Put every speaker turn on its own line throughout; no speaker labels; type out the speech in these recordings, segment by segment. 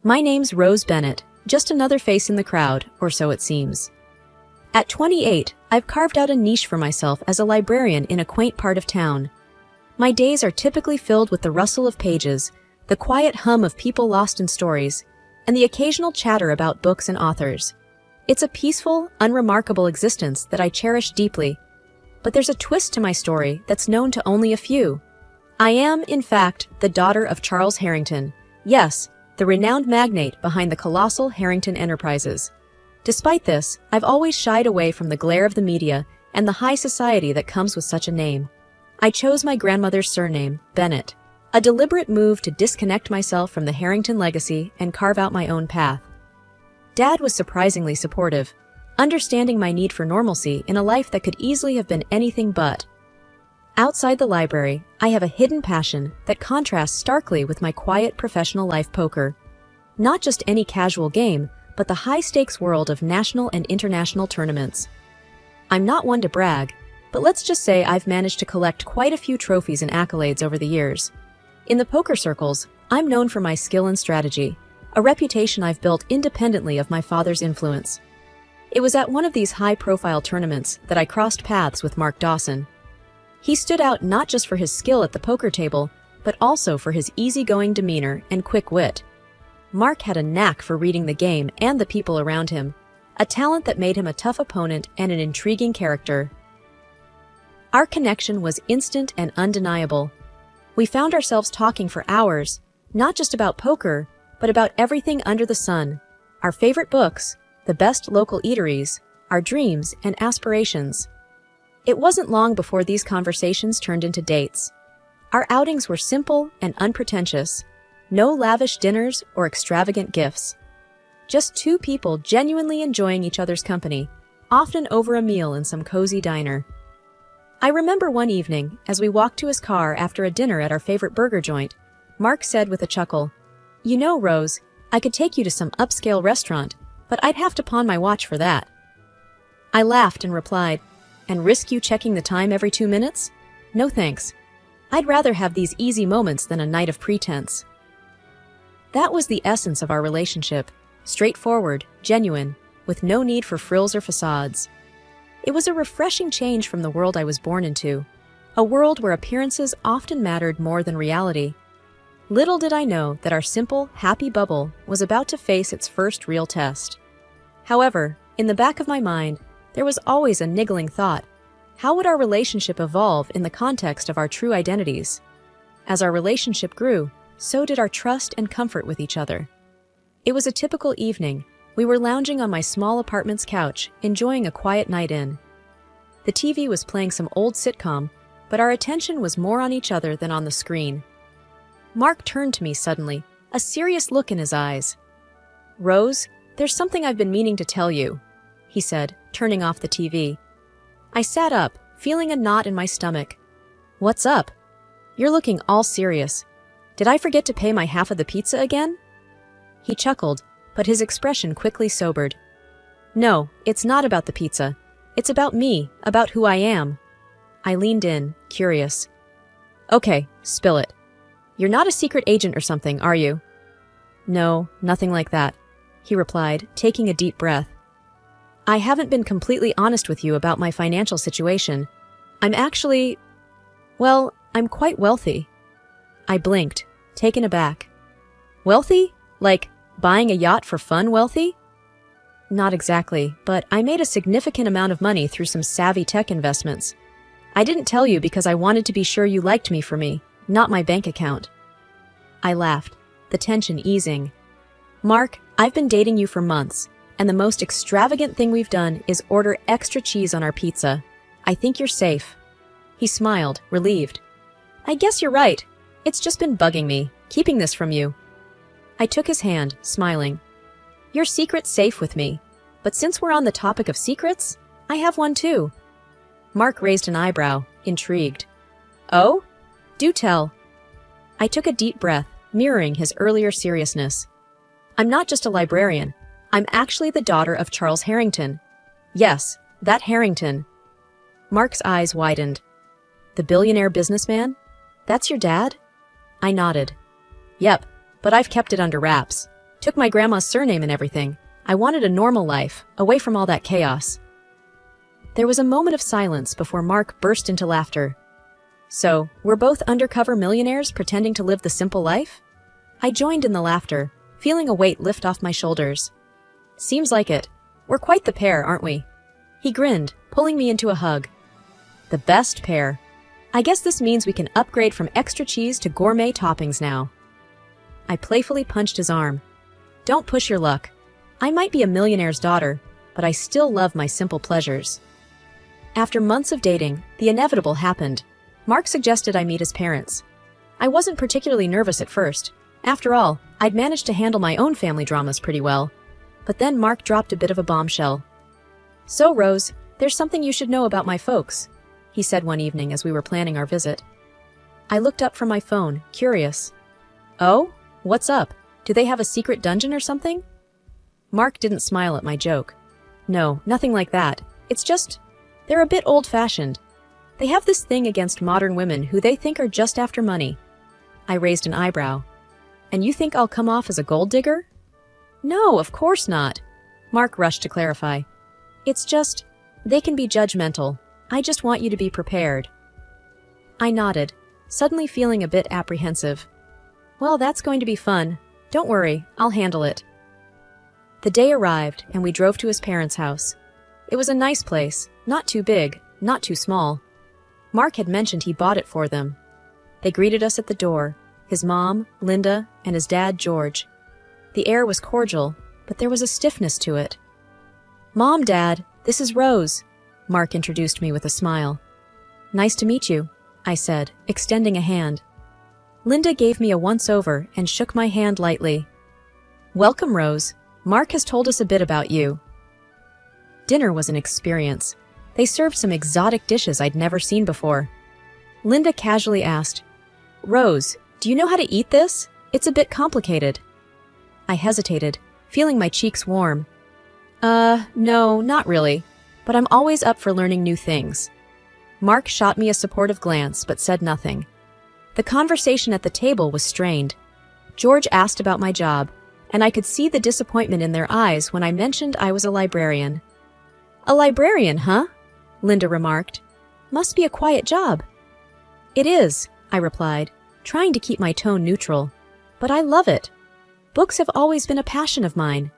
My name's Rose Bennett, just another face in the crowd, or so it seems. At 28, I've carved out a niche for myself as a librarian in a quaint part of town. My days are typically filled with the rustle of pages, the quiet hum of people lost in stories, and the occasional chatter about books and authors. It's a peaceful, unremarkable existence that I cherish deeply. But there's a twist to my story that's known to only a few. I am, in fact, the daughter of Charles Harrington. Yes, the renowned magnate behind the colossal Harrington Enterprises. Despite this, I've always shied away from the glare of the media and the high society that comes with such a name. I chose my grandmother's surname, Bennett, a deliberate move to disconnect myself from the Harrington legacy and carve out my own path. Dad was surprisingly supportive, understanding my need for normalcy in a life that could easily have been anything but. Outside the library, I have a hidden passion that contrasts starkly with my quiet professional life: poker. Not just any casual game, but the high-stakes world of national and international tournaments. I'm not one to brag, but let's just say I've managed to collect quite a few trophies and accolades over the years. In the poker circles, I'm known for my skill and strategy, a reputation I've built independently of my father's influence. It was at one of these high-profile tournaments that I crossed paths with Mark Dawson. He stood out not just for his skill at the poker table, but also for his easygoing demeanor and quick wit. Mark had a knack for reading the game and the people around him, a talent that made him a tough opponent and an intriguing character. Our connection was instant and undeniable. We found ourselves talking for hours, not just about poker, but about everything under the sun: our favorite books, the best local eateries, our dreams and aspirations. It wasn't long before these conversations turned into dates. Our outings were simple and unpretentious. No lavish dinners or extravagant gifts. Just two people genuinely enjoying each other's company, often over a meal in some cozy diner. I remember one evening, as we walked to his car after a dinner at our favorite burger joint, Mark said with a chuckle, "You know, Rose, I could take you to some upscale restaurant, but I'd have to pawn my watch for that." I laughed and replied, "And risk you checking the time every 2 minutes? No thanks. I'd rather have these easy moments than a night of pretense." That was the essence of our relationship: straightforward, genuine, with no need for frills or facades. It was a refreshing change from the world I was born into, a world where appearances often mattered more than reality. Little did I know that our simple, happy bubble was about to face its first real test. However, in the back of my mind, there was always a niggling thought: how would our relationship evolve in the context of our true identities? As our relationship grew, so did our trust and comfort with each other. It was a typical evening. We were lounging on my small apartment's couch, enjoying a quiet night in. The TV was playing some old sitcom, but our attention was more on each other than on the screen. Mark turned to me suddenly, a serious look in his eyes. "Rose, there's something I've been meaning to tell you," he said, turning off the TV. I sat up, feeling a knot in my stomach. "What's up? You're looking all serious. Did I forget to pay my half of the pizza again?" He chuckled, but his expression quickly sobered. "No, it's not about the pizza. It's about me, about who I am." I leaned in, curious. "Okay, spill it. You're not a secret agent or something, are you?" "No, nothing like that," he replied, taking a deep breath. "I haven't been completely honest with you about my financial situation. I'm actually... well, I'm quite wealthy." I blinked, taken aback. "Wealthy? Like buying a yacht for fun wealthy?" "Not exactly, but I made a significant amount of money through some savvy tech investments. I didn't tell you because I wanted to be sure you liked me for me, not my bank account." I laughed, the tension easing. "Mark, I've been dating you for months, and the most extravagant thing we've done is order extra cheese on our pizza. I think you're safe." He smiled, relieved. "I guess you're right. It's just been bugging me, keeping this from you." I took his hand, smiling. "Your secret's safe with me. But since we're on the topic of secrets, I have one too." Mark raised an eyebrow, intrigued. "Oh? Do tell." I took a deep breath, mirroring his earlier seriousness. "I'm not just a librarian. I'm actually the daughter of Charles Harrington. Yes, that Harrington." Mark's eyes widened. "The billionaire businessman? That's your dad?" I nodded. "Yep, but I've kept it under wraps. Took my grandma's surname and everything. I wanted a normal life, away from all that chaos. There was a moment of silence before Mark burst into laughter. So, we're both undercover millionaires pretending to live the simple life? I joined in the laughter, feeling a weight lift off my shoulders. Seems like it. We're quite the pair, aren't we? He grinned, pulling me into a hug. The best pair. I guess this means we can upgrade from extra cheese to gourmet toppings now. I playfully punched his arm. Don't push your luck. I might be a millionaire's daughter, but I still love my simple pleasures. After months of dating, the inevitable happened. Mark suggested I meet his parents. I wasn't particularly nervous at first. After all, I'd managed to handle my own family dramas pretty well. But then Mark dropped a bit of a bombshell. So, Rose, there's something you should know about my folks, he said one evening as we were planning our visit. I looked up from my phone, curious. Oh? What's up? Do they have a secret dungeon or something? Mark didn't smile at my joke. No, nothing like that. It's just, they're a bit old-fashioned. They have this thing against modern women who they think are just after money. I raised an eyebrow. And you think I'll come off as a gold digger? No, of course not. Mark rushed to clarify. It's just, they can be judgmental. I just want you to be prepared. I nodded, suddenly feeling a bit apprehensive. Well, that's going to be fun. Don't worry, I'll handle it. The day arrived, and we drove to his parents' house. It was a nice place, not too big, not too small. Mark had mentioned he bought it for them. They greeted us at the door, his mom, Linda, and his dad, George. The air was cordial, but there was a stiffness to it. Mom, Dad, this is Rose, Mark introduced me with a smile. Nice to meet you, I said, extending a hand. Linda gave me a once-over and shook my hand lightly. Welcome, Rose. Mark has told us a bit about you. Dinner was an experience. They served some exotic dishes I'd never seen before. Linda casually asked, Rose, do you know how to eat this? It's a bit complicated. I hesitated, feeling my cheeks warm. No, not really, but I'm always up for learning new things. Mark shot me a supportive glance, but said nothing. The conversation at the table was strained. George asked about my job, and I could see the disappointment in their eyes when I mentioned I was a librarian. A librarian, huh? Linda remarked. Must be a quiet job. It is, I replied, trying to keep my tone neutral. But I love it. Books have always been a passion of mine.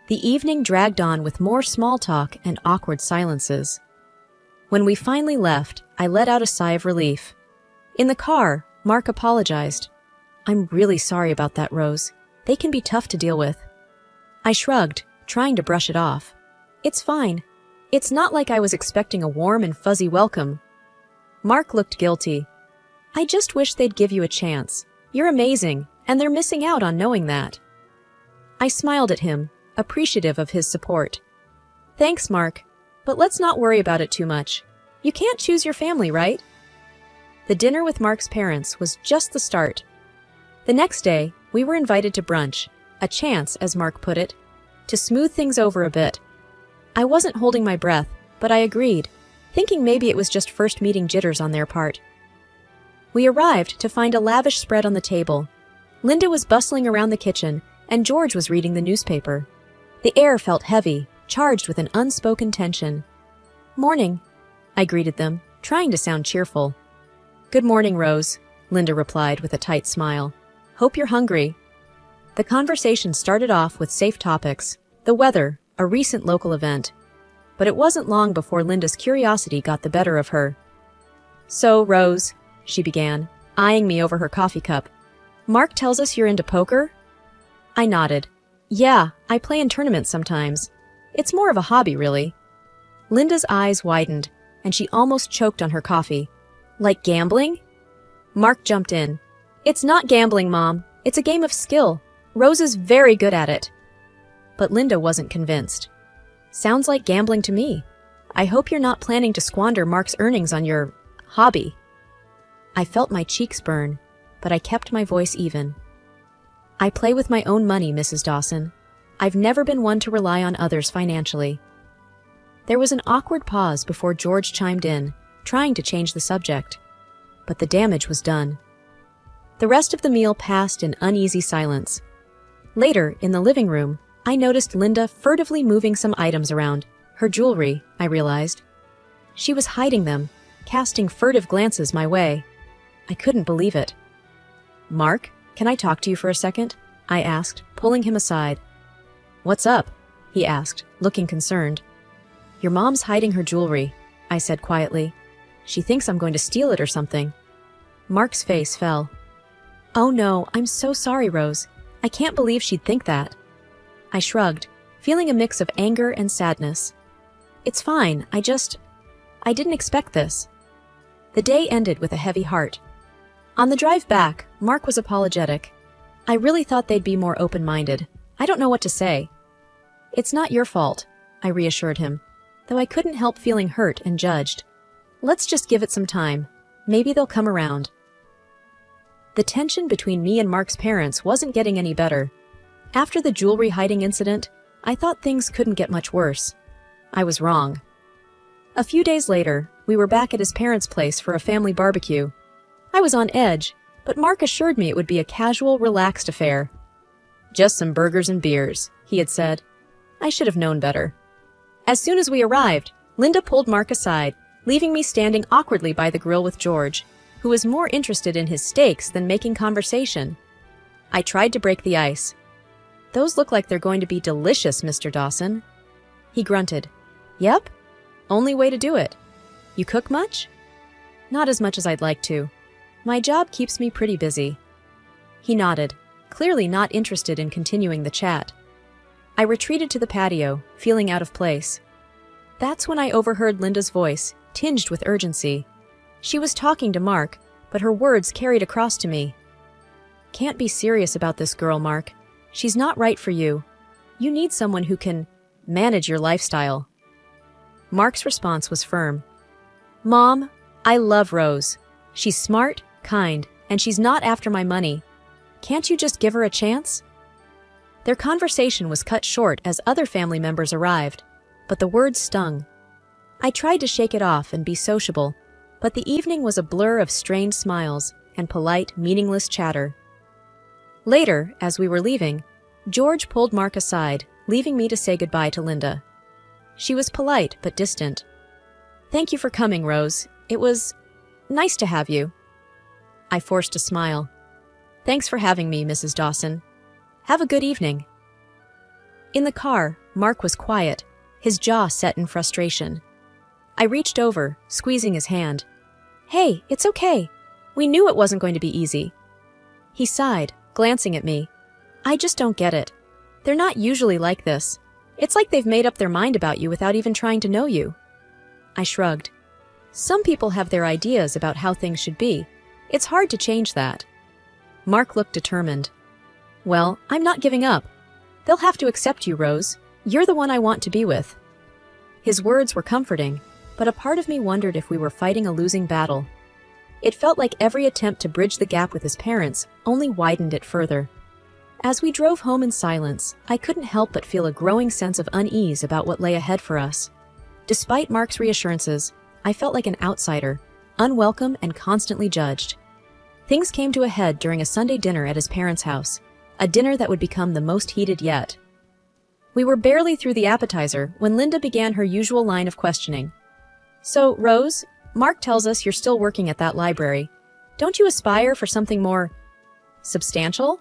The evening dragged on with more small talk and awkward silences. When we finally left, I let out a sigh of relief. In the car, Mark apologized. I'm really sorry about that, Rose. They can be tough to deal with. I shrugged, trying to brush it off. It's fine. It's not like I was expecting a warm and fuzzy welcome. Mark looked guilty. I just wish they'd give you a chance. You're amazing, and they're missing out on knowing that. I smiled at him, appreciative of his support. Thanks, Mark, but let's not worry about it too much. You can't choose your family, right? The dinner with Mark's parents was just the start. The next day, we were invited to brunch, a chance, as Mark put it, to smooth things over a bit. I wasn't holding my breath, but I agreed, thinking maybe it was just first meeting jitters on their part. We arrived to find a lavish spread on the table. Linda was bustling around the kitchen, and George was reading the newspaper. The air felt heavy, charged with an unspoken tension. Morning, I greeted them, trying to sound cheerful. Good morning, Rose, Linda replied with a tight smile. Hope you're hungry. The conversation started off with safe topics, the weather, a recent local event. But it wasn't long before Linda's curiosity got the better of her. So, Rose, she began, eyeing me over her coffee cup. Mark tells us you're into poker? I nodded. Yeah, I play in tournaments sometimes. It's more of a hobby, really. Linda's eyes widened, and she almost choked on her coffee. Like gambling? Mark jumped in. It's not gambling, Mom. It's a game of skill. Rose is very good at it. But Linda wasn't convinced. Sounds like gambling to me. I hope you're not planning to squander Mark's earnings on your hobby. I felt my cheeks burn, but I kept my voice even. I play with my own money, Mrs. Dawson. I've never been one to rely on others financially. There was an awkward pause before George chimed in, trying to change the subject. But the damage was done. The rest of the meal passed in uneasy silence. Later, in the living room, I noticed Linda furtively moving some items around. Her jewelry, I realized. She was hiding them, casting furtive glances my way. I couldn't believe it. "Mark, can I talk to you for a second?" I asked, pulling him aside. "What's up?" he asked, looking concerned. "Your mom's hiding her jewelry," I said quietly. "She thinks I'm going to steal it or something." Mark's face fell. "Oh no, I'm so sorry, Rose. I can't believe she'd think that." I shrugged, feeling a mix of anger and sadness. "It's fine, I didn't expect this." The day ended with a heavy heart. On the drive back, Mark was apologetic. "I really thought they'd be more open-minded. I don't know what to say." "It's not your fault," I reassured him, though I couldn't help feeling hurt and judged. "Let's just give it some time. Maybe they'll come around." The tension between me and Mark's parents wasn't getting any better. After the jewelry hiding incident, I thought things couldn't get much worse. I was wrong. A few days later, we were back at his parents' place for a family barbecue. I was on edge, but Mark assured me it would be a casual, relaxed affair. "Just some burgers and beers," he had said. I should have known better. As soon as we arrived, Linda pulled Mark aside, leaving me standing awkwardly by the grill with George, who was more interested in his steaks than making conversation. I tried to break the ice. "Those look like they're going to be delicious, Mr. Dawson." He grunted. "Yep. Only way to do it. You cook much?" "Not as much as I'd like to. My job keeps me pretty busy." He nodded, clearly not interested in continuing the chat. I retreated to the patio, feeling out of place. That's when I overheard Linda's voice, tinged with urgency. She was talking to Mark, but her words carried across to me. "Can't be serious about this girl, Mark. She's not right for you. You need someone who can manage your lifestyle." Mark's response was firm. "Mom, I love Rose. She's smart, kind, and she's not after my money. Can't you just give her a chance?" Their conversation was cut short as other family members arrived, but the words stung. I tried to shake it off and be sociable, but the evening was a blur of strained smiles and polite, meaningless chatter. Later, as we were leaving, George pulled Mark aside, leaving me to say goodbye to Linda. She was polite but distant. "Thank you for coming, Rose. It was nice to have you." I forced a smile. "Thanks for having me, Mrs. Dawson. Have a good evening." In the car, Mark was quiet, his jaw set in frustration. I reached over, squeezing his hand. "Hey, it's okay. We knew it wasn't going to be easy." He sighed, glancing at me. "I just don't get it. They're not usually like this. It's like they've made up their mind about you without even trying to know you." I shrugged. "Some people have their ideas about how things should be. It's hard to change that." Mark looked determined. "Well, I'm not giving up. They'll have to accept you, Rose. You're the one I want to be with." His words were comforting, but a part of me wondered if we were fighting a losing battle. It felt like every attempt to bridge the gap with his parents only widened it further. As we drove home in silence, I couldn't help but feel a growing sense of unease about what lay ahead for us. Despite Mark's reassurances, I felt like an outsider, unwelcome and constantly judged. Things came to a head during a Sunday dinner at his parents' house, a dinner that would become the most heated yet. We were barely through the appetizer when Linda began her usual line of questioning. "So, Rose, Mark tells us you're still working at that library. Don't you aspire for something more substantial?"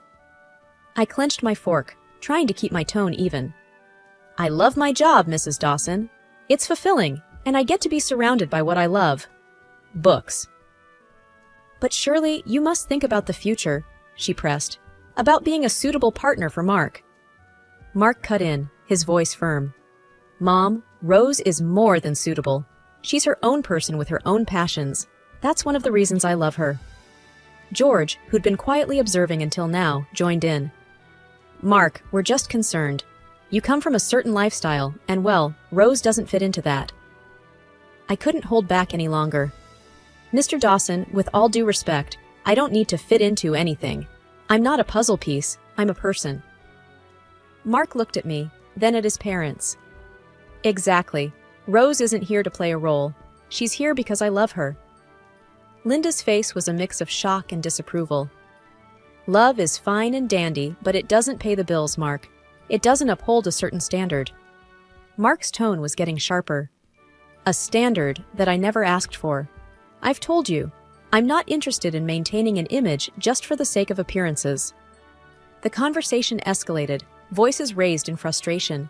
I clenched my fork, trying to keep my tone even. "I love my job, Mrs. Dawson. It's fulfilling, and I get to be surrounded by what I love. Books." "But surely you must think about the future," she pressed, "about being a suitable partner for Mark." Mark cut in, his voice firm. "Mom, Rose is more than suitable. She's her own person with her own passions. That's one of the reasons I love her." George, who'd been quietly observing until now, joined in. "Mark, we're just concerned. You come from a certain lifestyle, and well, Rose doesn't fit into that." I couldn't hold back any longer. "Mr. Dawson, with all due respect, I don't need to fit into anything. I'm not a puzzle piece, I'm a person." Mark looked at me, then at his parents. "Exactly. Rose isn't here to play a role. She's here because I love her." Linda's face was a mix of shock and disapproval. Love is fine and dandy, but it doesn't pay the bills, Mark. It doesn't uphold a certain standard. Mark's tone was getting sharper. A standard that I never asked for. I've told you, I'm not interested in maintaining an image just for the sake of appearances. The conversation escalated, voices raised in frustration.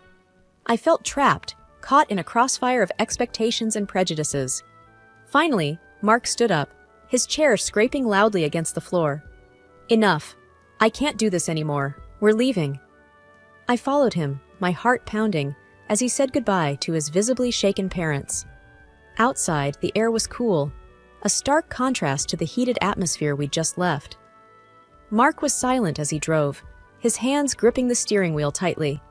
I felt trapped, caught in a crossfire of expectations and prejudices. Finally, Mark stood up, his chair scraping loudly against the floor. Enough. I can't do this anymore. We're leaving. I followed him, my heart pounding, as he said goodbye to his visibly shaken parents. Outside, the air was cool, a stark contrast to the heated atmosphere we'd just left. Mark was silent as he drove, his hands gripping the steering wheel tightly.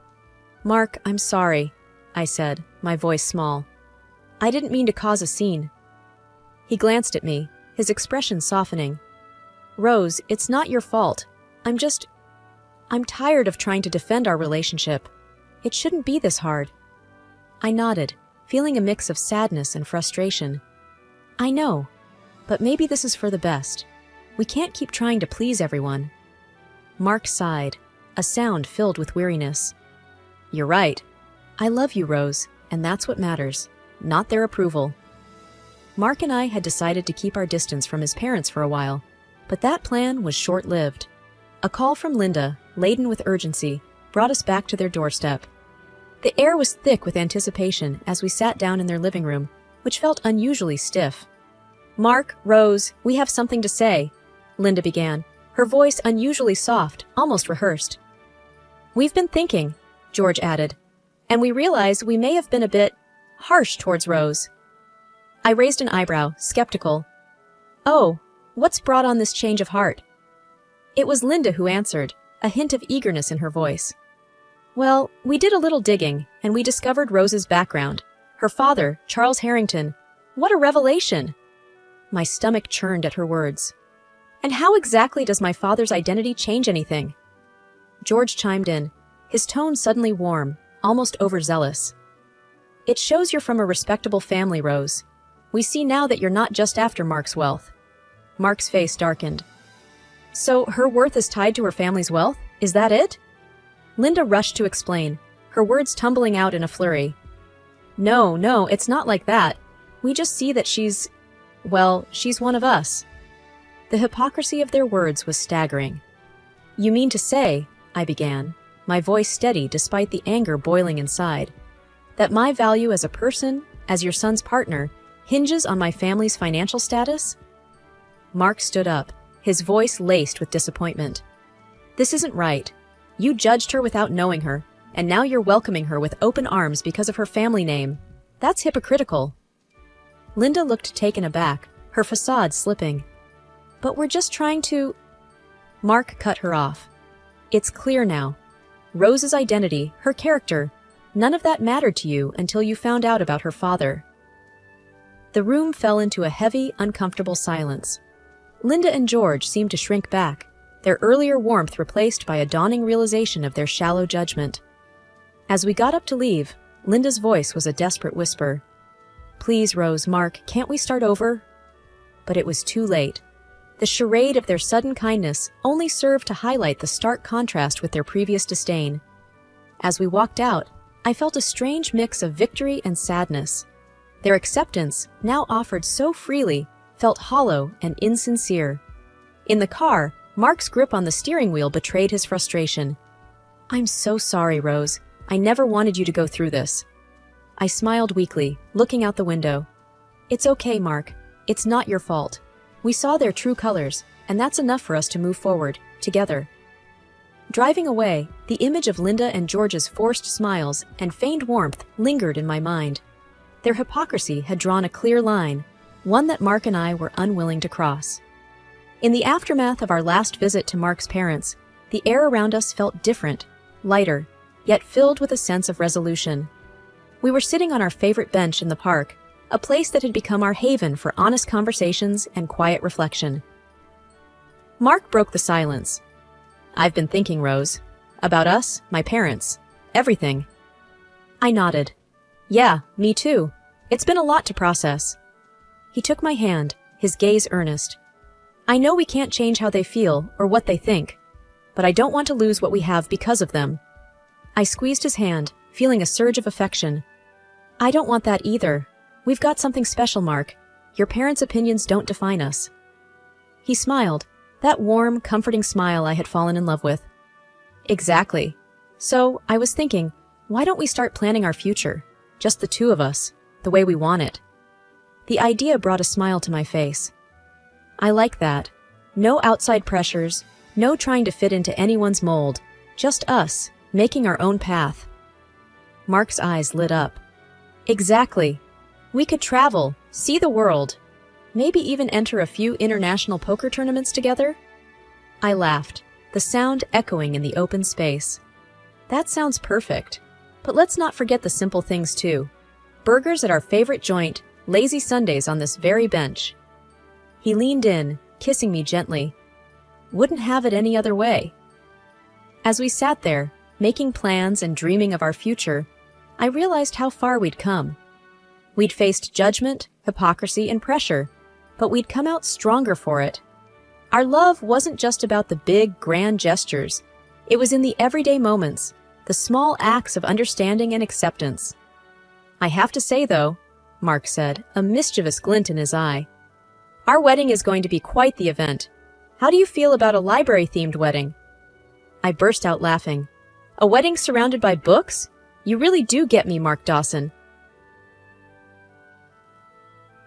"Mark, I'm sorry," I said, my voice small. "I didn't mean to cause a scene." He glanced at me, his expression softening. "Rose, it's not your fault. I'm tired of trying to defend our relationship. It shouldn't be this hard." I nodded, feeling a mix of sadness and frustration. "I know, but maybe this is for the best. We can't keep trying to please everyone." Mark sighed, a sound filled with weariness. "You're right. I love you, Rose, and that's what matters, not their approval." Mark and I had decided to keep our distance from his parents for a while, but that plan was short-lived. A call from Linda, laden with urgency, brought us back to their doorstep. The air was thick with anticipation as we sat down in their living room, which felt unusually stiff. "Mark, Rose, we have something to say," Linda began, her voice unusually soft, almost rehearsed. "We've been thinking," George added, "and we realize we may have been a bit harsh towards Rose." I raised an eyebrow, skeptical. "Oh, what's brought on this change of heart?" It was Linda who answered, a hint of eagerness in her voice. "Well, we did a little digging, and we discovered Rose's background. Her father, Charles Harrington. What a revelation!" My stomach churned at her words. "And how exactly does my father's identity change anything?" George chimed in, his tone suddenly warm, almost overzealous. "It shows you're from a respectable family, Rose. We see now that you're not just after Mark's wealth." Mark's face darkened. "So her worth is tied to her family's wealth? Is that it?" Linda rushed to explain, her words tumbling out in a flurry. No, it's not like that. We just see that she's one of us." The hypocrisy of their words was staggering. "You mean to say," I began, my voice steady despite the anger boiling inside, "that my value as a person, as your son's partner, hinges on my family's financial status?" Mark stood up, his voice laced with disappointment. "This isn't right. You judged her without knowing her, and now you're welcoming her with open arms because of her family name. That's hypocritical." Linda looked taken aback, her facade slipping. "But we're just trying to—" Mark cut her off. "It's clear now. Rose's identity, her character, none of that mattered to you until you found out about her father." The room fell into a heavy, uncomfortable silence. Linda and George seemed to shrink back, their earlier warmth replaced by a dawning realization of their shallow judgment. As we got up to leave, Linda's voice was a desperate whisper. "Please, Rose, Mark, can't we start over?" But it was too late. The charade of their sudden kindness only served to highlight the stark contrast with their previous disdain. As we walked out, I felt a strange mix of victory and sadness. Their acceptance, now offered so freely, felt hollow and insincere. In the car, Mark's grip on the steering wheel betrayed his frustration. "I'm so sorry, Rose. I never wanted you to go through this." I smiled weakly, looking out the window. "It's okay, Mark. It's not your fault. We saw their true colors, and that's enough for us to move forward, together." Driving away, the image of Linda and George's forced smiles and feigned warmth lingered in my mind. Their hypocrisy had drawn a clear line, one that Mark and I were unwilling to cross. In the aftermath of our last visit to Mark's parents, the air around us felt different, lighter, yet filled with a sense of resolution. We were sitting on our favorite bench in the park, a place that had become our haven for honest conversations and quiet reflection. Mark broke the silence. "I've been thinking, Rose. About us, my parents, everything." I nodded. "Yeah, me too. It's been a lot to process." He took my hand, his gaze earnest. I know we can't change how they feel or what they think, but I don't want to lose what we have because of them. I squeezed his hand, feeling a surge of affection. I don't want that either. We've got something special, Mark. Your parents' opinions don't define us. He smiled, that warm, comforting smile I had fallen in love with. Exactly. So, I was thinking, why don't we start planning our future? Just the two of us, the way we want it. The idea brought a smile to my face. I like that. No outside pressures, no trying to fit into anyone's mold, just us, making our own path. Mark's eyes lit up. Exactly. We could travel, see the world, maybe even enter a few international poker tournaments together? I laughed, the sound echoing in the open space. That sounds perfect. But let's not forget the simple things too. Burgers at our favorite joint, lazy Sundays on this very bench. He leaned in, kissing me gently. Wouldn't have it any other way. As we sat there, making plans and dreaming of our future, I realized how far we'd come. We'd faced judgment, hypocrisy, and pressure, but we'd come out stronger for it. Our love wasn't just about the big, grand gestures. It was in the everyday moments, the small acts of understanding and acceptance. I have to say, though, Mark said, a mischievous glint in his eye, our wedding is going to be quite the event. How do you feel about a library-themed wedding? I burst out laughing. A wedding surrounded by books? You really do get me, Mark Dawson.